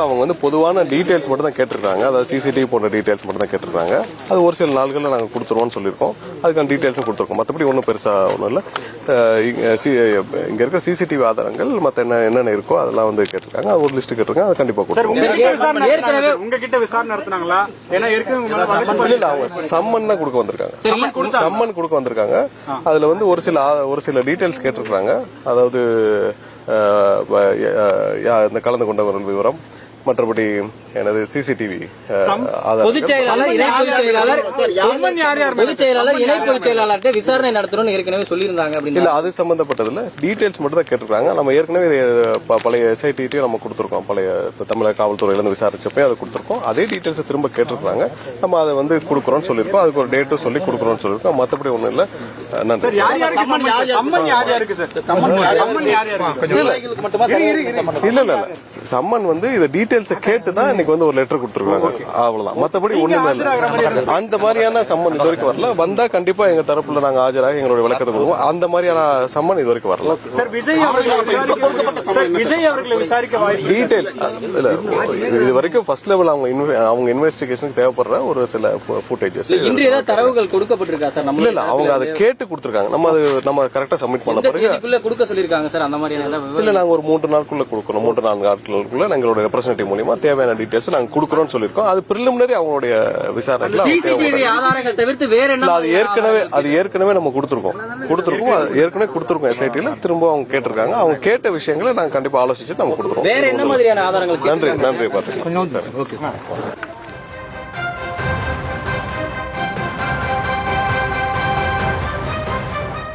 அவங்க வந்து பொதுவான டீடைல்ஸ் மட்டும் தான் கேட்டிருக்காங்க. அதாவது சிசிடிவி போன்ற டீடைல்ஸ் மட்டும் தான் கேட்டிருக்காங்க. அது ஒரு சில நாள்களில் நாங்கள் கொடுத்துருவோம்னு சொல்லியிருக்கோம். அதுக்கான டீடைல்ஸும் கொடுத்துருக்கோம். மற்றபடி ஒன்றும் பெருசா ஒன்றும் இல்லை. இங்க இருக்கிற சிசிடிவி ஆதாரங்கள் மற்ற என்னென்ன இருக்கோ அதெல்லாம் வந்து கேட்டிருக்காங்க. அது ஒரு லிஸ்ட் கேட்டிருக்காங்க. அது கண்டிப்பா கொடுத்துருவோம். உங்ககிட்ட விசாரணை நடத்தினாங்களா? ஏன்னா இல்ல, அவங்க சம்மன் தான் கொடுக்க வந்திருக்காங்க. சம்மன் கொடுக்க வந்திருக்காங்க. அதுல வந்து ஒரு சில டீடைல்ஸ் கேட்டிருக்காங்க. அதாவது இந்த கலந்து கொண்டவர்கள் விவரம், மற்றபடி எனது சிசிடிவி பொதுச் செயலாளர், இணை பொதுச் செயலாளர், பொதுச் செயலாளர், இணை பொதுச் செயலாளர்கிட்ட விசாரணை நடத்தணும்னு ஏற்கனவே சொல்லியிருந்தாங்க. இல்ல, அது சம்பந்தப்பட்டதுல டீடைல்ஸ் மட்டும் தான் கேட்டிருக்காங்க. நம்ம ஏற்கனவே பழைய எஸ்ஐடியும் நம்ம கொடுத்திருக்கோம். பழைய தமிழக காவல்துறையில இருந்து விசாரிச்சப்பே அதை கொடுத்திருக்கோம். அதே டீடைல்ஸ் திரும்ப கேட்டிருக்காங்க. நம்ம அதை வந்து கொடுக்குறோம்னு சொல்லியிருக்கோம். அதுக்கு ஒரு டேட்டும் சொல்லி கொடுக்குறோம்னு சொல்லியிருக்கோம். மற்றபடி ஒண்ணும் இல்ல. நன்றி. இல்ல, சம்மன் வந்து இந்த டீடைல்ஸ் கேட்டுதான் இன்னைக்கு வந்து ஒரு லெட்டர் கொடுத்துருக்காங்க. அவ்வளவுதான். மற்றபடி ஒண்ணுமே இல்லை. அந்த மாதிரியான சம்மன் இது வரைக்கும் வரல. வந்தா கண்டிப்பா எங்க தரப்புல நாங்க ஆஜராக எங்களுடைய விளக்கத்தை கொடுப்போம். அந்த மாதிரியான சம்மன் இது வரைக்கும் வரல. டீடைல்ஸ் இல்ல, இது வரைக்கும் ஃபர்ஸ்ட் லெவல் அவங்க இன்வெஸ்டிகேஷனுக்கு தேவைப்படுற ஒரு சில ஃபுட்டேஜஸ் தரவுகள் கொடுக்கப்பட்டிருக்கா சார்? இல்ல, அவங்க அதை கேட்டு கொடுத்துருக்காங்க. நம்ம கரெக்டா சப்மிட் பண்ண பிறகு கொடுக்க சொல்லிருக்காங்க சார். அந்த மாதிரி இல்ல, நாங்க ஒரு 3 நாளுக்குள்ள கொடுக்கணும். 3-4 நாட்களுக்குள்ள எங்களுடைய ரெப்ரசன்டேட்டிவ் மூலமா தேவையான டீடைல்ஸ் நாங்க கொடுக்கறோம்னு சொல்லிருக்கோம். அது பிரிலிமினரி அவங்களுடைய விசாரணையில ஆதாரங்கள் தவிர்த்து வேற என்ன? அது ஏற்கனவே நம்ம கொடுத்திருக்கோம். ஏற்கனவே கொடுத்திருக்கோம் எஸ்ஐடில. திரும்ப அவங்க கேட்டிருக்காங்க. அவங்க கேட்ட விஷயங்களை நாங்க கண்டிப்பா ஆலோசிச்சு நம்ம கொடுத்துருவோம். வேற என்ன மாதிரியான ஆதாரங்கள்? நன்றி பாத்துக்கலாம்.